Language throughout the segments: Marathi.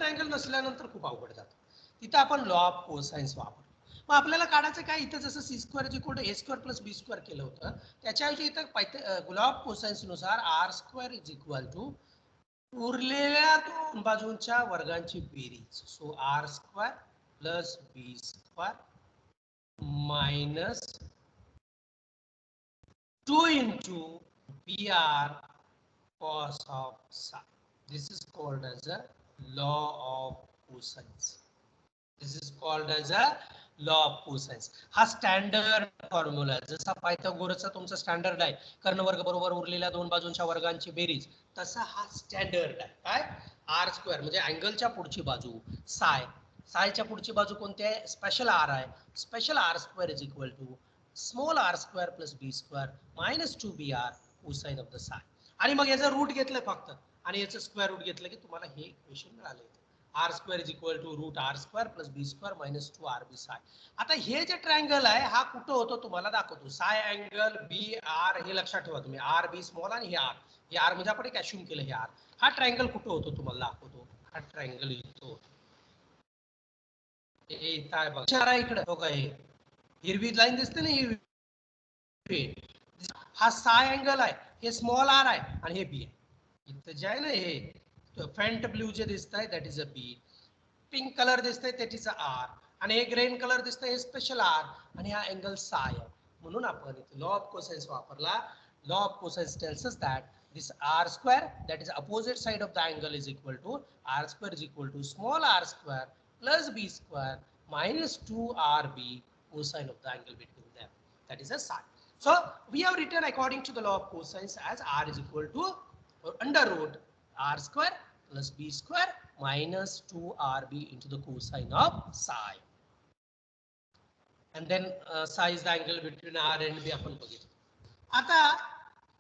ट्रायंगल नसल्यानंतर खूप अवघड जातं. तिथं आपण लॉ ऑफ कोसाइन्स वापरतो. मग आपल्याला काढायचं काय, इथं जसं C square is equal to A square plus B square केलं होतं, त्याच्याऐवजी इथं लॉ ऑफ कोसाइन्स नुसार R square is equal to उरलेल्या दोन बाजूंच्या वर्गांची बेरीज. So R square plus B square minus 2 into br cos of psi. This is called as a law of cosines. This is called as a law of cosines. हा स्टँडर्ड फॉर्म्युला आहे. जसा पायथागोरसचा तुमचा स्टँडर्ड आहे, कर्ण वर्ग बरोबर उरलेल्या दोन बाजूंच्या वर्गांची बेरीज, तसा हा स्टँडर्ड आहे. काय, आर स्क्वेअर म्हणजे अँगलच्या पुढची बाजू साय, सायच्या पुढची बाजू कोणती आहे, स्पेशल आर आहे. Special R square is equal to small R square plus B square minus 2br cosine of the psi. आणि मग याचं रूट घेतलं फक्त आणि याचं स्क्वेअर रूट घेतलं की तुम्हाला हे इक्वेशन मिळालं. R square is equal to root R square plus B square minus 2rb psi. आता हे जे ट्रायंगल आहे हा कुठं होतो तुम्हाला दाखवतो. साय अँगल बी आर हे लक्षात ठेवा तुम्ही, आर बी स्मॉल आणि हे आर म्हणजे आपण एक अश्युम केलं हे आर. हा ट्रायंगल कुठं होतो तुम्हाला दाखवतो. हा ट्रायंगल इथं इथं आहे बघा, इकडे बघा, हे हिरवी लाईन दिसते ना, हिरवी, हा साय अँगल आहे, हे स्मॉल आर आहे आणि हे बी आहे. इथं जे आहे ना हे फेंट ब्ल्यू जे दिसत आहे that is a B, pink colour दिसतंय दॅट इज अ आर, आणि हे ग्रेन कलर दिसतंय हे स्पेशल आर, आणि हा अँगल साय आहे. म्हणून आपण इथे लॉ ऑफ कोसाइन्स वापरला. Law of cosines tells us that this r square that is opposite side of the angle is equal to r square is equal to small r square plus b square minus 2rb cosine of the angle between them, that is a sine. So we have written according to the law of cosines as r is equal to under root r square plus b square minus 2rb into the cosine of psi, and then psi is the angle between r and b आपण बघितलं.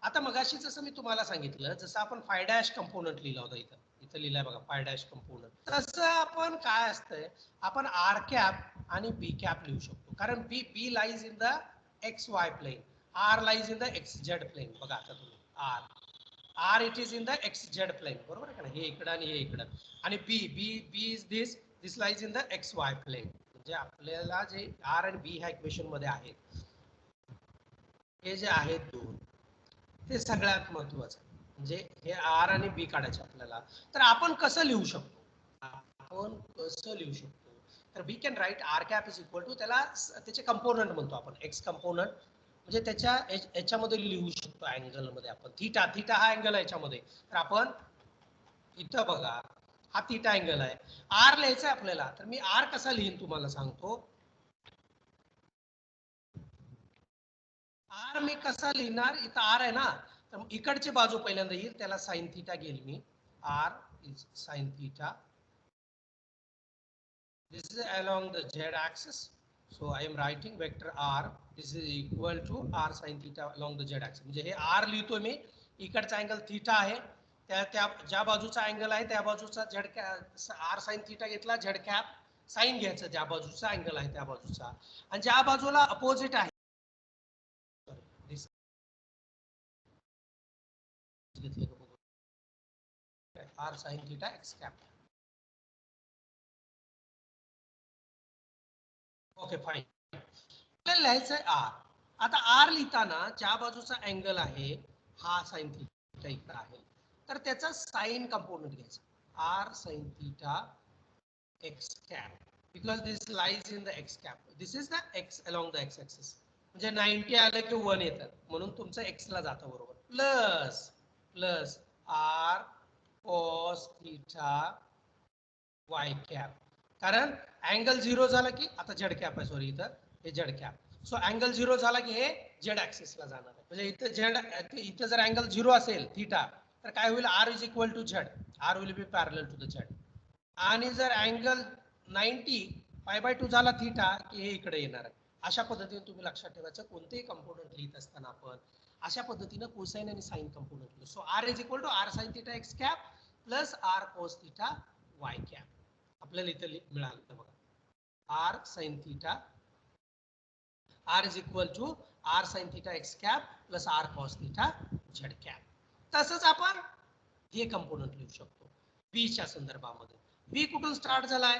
आता मगाशी जसं मी तुम्हाला सांगितलं, जसं आपण फाय डॅश कंपोनंट लिहिला होता, इथं लिहिलाय बघा फाय डॅश कंपोनंट, तसं आपण काय असतंय, आपण आर कॅप आणि बी कॅप लिहू शकतो. कारण B lies in the X Y plane, R lies in the X Z plane. बघा आता तुम्ही R it is in the X Z plane, बरोबर आहे का, हे इकडं आणि हे इकडं, आणि B is this lies in the X Y plane. म्हणजे आपल्याला जे आर आणि बी ह्या इक्वेशन मध्ये आहेत, हे जे आहेत दोन, ते सगळ्यात महत्वाचं. म्हणजे हे आर आणि बी काढायचे आपल्याला, तर आपण कसं लिहू शकतो, तर we can write R cap is equal to, त्याला त्याचे कंपोनंट म्हणतो आपण, एक्स कंपोनंट, म्हणजे त्याच्या याच्यामध्ये लिहू शकतो अँगल मध्ये आपण थीटा हा अँगल आहे याच्यामध्ये. तर आपण इथं बघा हा थीटा अँगल आहे, आर लिहायचा आहे आपल्याला, तर मी आर कसा लिहीन तुम्हाला सांगतो. आर मी कसा लिहिणार, इथं आर आहे ना, तर इकडची बाजू पहिल्यांदा येईल, त्याला साइन थीटा घेईल मी. R is sine theta, this is along the z axis, so I am writing vector r, this is equal to r sin theta along the z axis. म्हणजे हे r लिहितो मी, इकडचा अँगल थीटा आहे, त्या ज्या बाजूचा अँगल आहे त्या बाजूचा z r sin थीटा घेतला, z कॅप साइन घ्यायचं ज्या बाजूचा अँगल आहे त्या बाजूचा, आणि ज्या बाजूला अपोजिट आहे r sin theta x cap. Okay fine, आपल्याला लिहायचं आहे आर. आता आर लिहिताना ज्या बाजूचा अँगल आहे हा साइन थीटा इकडे आहे, तर त्याचा साइन कंपोनंट घ्यायचा, R sine theta X cap, because this lies in the X cap, this is the X along the X axis, म्हणजे 90 आलं की 1 येतात, म्हणून तुमचं एक्स ला जातं बरोबर, plus R cos theta Y cap, कारण अँगल 0 झाला की, आता झेड कॅप आहे, सॉरी इथं हे झेड कॅप, सो अँगल 0 झाला की हे झेड ऍक्सिस ला जाणार आहे. म्हणजे इथं जर अँगल 0 असेल थीटा, तर काय होईल, R is equal to Z, R will be parallel to the Z. आणि जर अँगल 90 π/2 झाला थीटा की हे इकडे येणार आहे. अशा पद्धतीने तुम्ही लक्षात ठेवायचं, कोणतेही कंपोनंट लिहित असताना आपण अशा पद्धतीने कोसाइन आणि साइन कंपोनंट लिहितो. So R is equal to R sine theta X cap plus R cos theta Y cap. आपल्याला इथे मिळालं बघा, R sine theta, R is equal to R sine theta X cap plus R cos theta Z cap. तसंच आपण हे कंपोनंट लिहू शकतो बीच्या संदर्भामध्ये. बी कुठून स्टार्ट झालाय,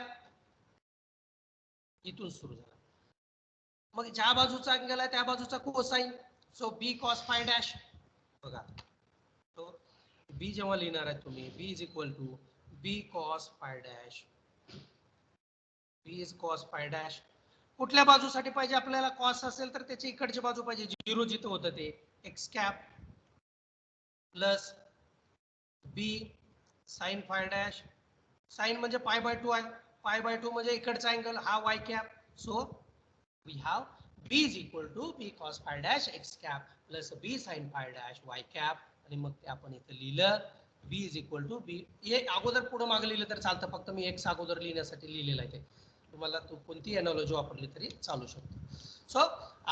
इथून सुरू झाला. मग ज्या बाजूचा अँगल आहे त्या बाजूचा cosine. So B cos phi dash. बघा तो बी जेव्हा लिहिणार आहे तुम्ही, B is equal to B cos phi dash. B is cos phi dash. कुठल्या बाजूसाठी पाहिजे आपल्याला, कॉस असेल तर त्याची इकडची बाजू पाहिजे, झिरो जिथं होतं ते, x cap plus B sine phi dash. Sign म्हणजे पाय बाय 2 आहे, पाय बाय 2 म्हणजे इकडचा अँगल हा Y cap. So we have B is equal to B cos phi dash X cap plus B sine phi dash Y cap. आणि मग ते आपण इथं लिहिलं B is equal to B. हे अगोदर पुढे मागे लिहिलं तर चालतं, फक्त मी एक्स अगोदर लिहिण्यासाठी लिहिलेलं आहे ते. तुम्हाला तू कोणती एनॉलॉजी वापरली तरी चालू शकतो. So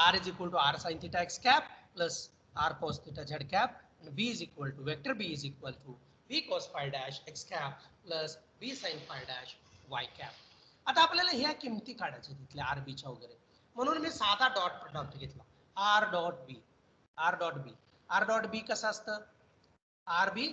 R is equal to R sine theta X cap plus R cos theta Z cap. B is equal to vector B is equal to B cos phi dash X cap plus B sine phi dash Y cap. आता आपल्याला ह्या किमती काढायच्या तिथल्या आर बीच्या वगैरे, म्हणून मी साधा डॉट प्रोडक्ट घेतला, R dot B. R dot B, R dot B कसं असतं, R B,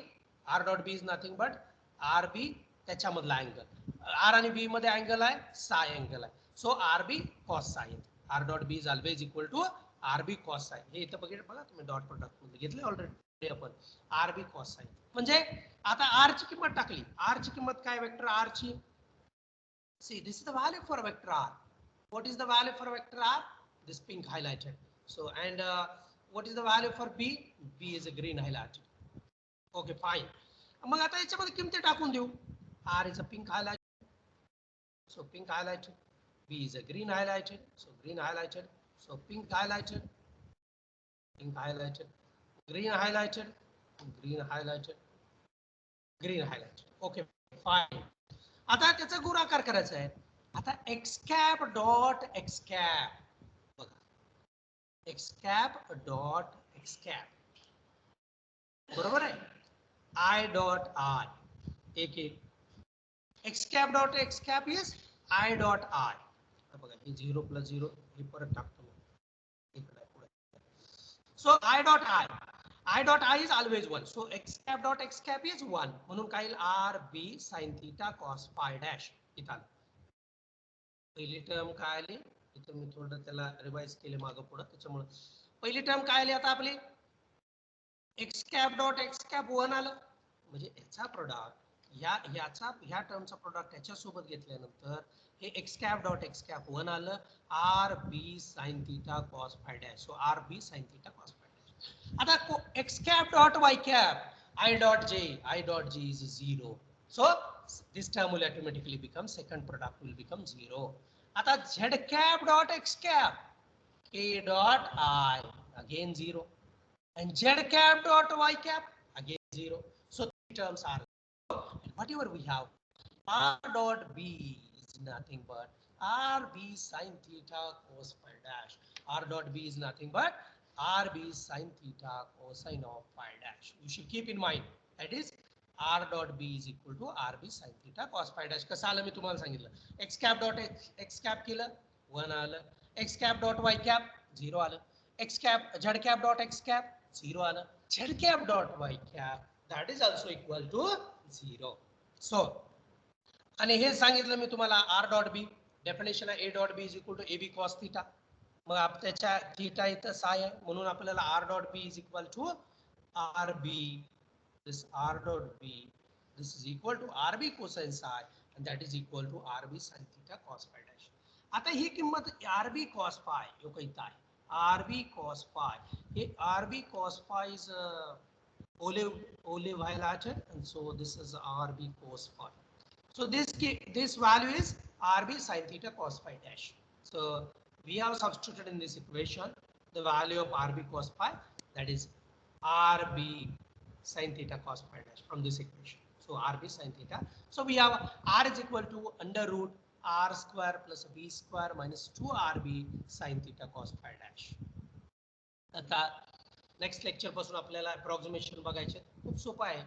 R dot B is nothing but R B त्याच्यामधला अँगल. आर आणि बी मध्ये अँगल आहे साय अँगल आहे. So R B cos sine. R dot B is always equal to R B cos sine. हे इथं बघा तुम्ही डॉट प्रोडक्ट मध्ये घेतले ऑलरेडी आपण, आर बी कॉस साइन. म्हणजे आता आर ची किंमत टाकली, आर ची किंमत काय वेक्टर आर ची, see this is the value for vector r. What is the value for vector r? This pink highlighted. So and what is the value for b? B is a green highlighted. Okay, fine. मग आता याच्यामध्ये किमती टाकून देऊ. R is a pink highlighted, so pink highlighted. B is a green highlighted, so green highlighted. So pink highlighted, pink highlighted, green highlighted, green highlighted, green highlighted. Okay, fine. आता त्याचा गुणाकार करायचा आहे. आता X cap dot X cap, बघा X cap dot X cap बरोबर आहे, आय डॉट आय. एक एक X cap dot X cap is I dot I. बघा हे 0 प्लस 0 हे परत टाकतो इकडे पुढे. So I dot I, I dot I is always 1. So X cap dot X cap is 1. म्हणून काय येईल, R B sine theta cos phi dash. इथं पहिली टर्म काय आली, इथं मी थोडं त्याला रिवाइज केले मागं पुढं, त्याच्यामुळे पहिली टर्म काय आली आता आपली, x cap dot X cap 1 आलं. म्हणजे याचा प्रोडक्ट ह्या टर्मचा प्रोडक्ट याच्यासोबत घेतल्यानंतर हे X cap dot X cap 1 आलं, R B sine theta cos phi dash. So R B sine theta cos phi dash. आता X cap dot Y cap, I dot J is 0. So this term will automatically become, second product will become 0. आता z cap dot x cap, k dot I again 0, and z cap dot y cap again 0. So three terms are, whatever we have, r dot b is nothing but rb sin theta cos phi dash. R dot b is nothing but rb sin theta cosine of phi dash. You should keep in mind that is r dot b is equal to rb sin theta cos phi dash. कसं आलं मी तुम्हाला सांगितलं, x cap dot x cap केलं 1 आलं, x cap dot y cap 0 आलं, x cap z cap dot x cap 0 आलं, z cap dot y cap that is also equal to 0. So आणि हे सांगितलं मी तुम्हाला r dot b, डेफिनेशन आहे a dot b is equal to ab cos theta. मग त्याच्या थीटा इथं साय आहे, म्हणून आपल्याला r dot b is equal to rb, this r dot b, this is equal to rb cosine psi, and that is equal to rb sin theta cos phi dash. आता ही किंमत rb cos phi यो इथं आहे, rb cos phi, हे rb cos phi is olive highlighted, and so this is rb cos phi. So this value is rb sin theta cos phi dash. So we have substituted in this equation the value of rb cos phi, that is rb sin theta cos phi dash from this equation. So rb sin theta. So we have r is equal to under root r square plus b square minus 2rb sin theta cos phi dash. आता नेक्स्ट लेक्चर पासून आपल्याला अप्रॉक्सिमेशन बघायचे, खूप सोपं आहे,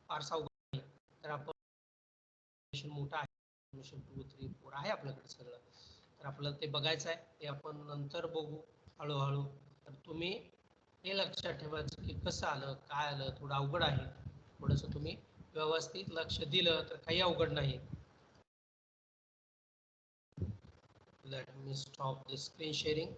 फारसा अवघड नाही. तर आपण मोठा आहे, 2 3 4 आहे आपल्याकडे सगळं, तर आपल्याला ते बघायचं आहे, ते आपण नंतर बघू हळूहळू. तर तुम्ही हे लक्षात ठेवायचं की कसं आलं काय आलं, थोडं अवघड आहे, थोडंसं तुम्ही व्यवस्थित लक्ष दिलं तर काही अवघड नाही. Let me stop the screen sharing.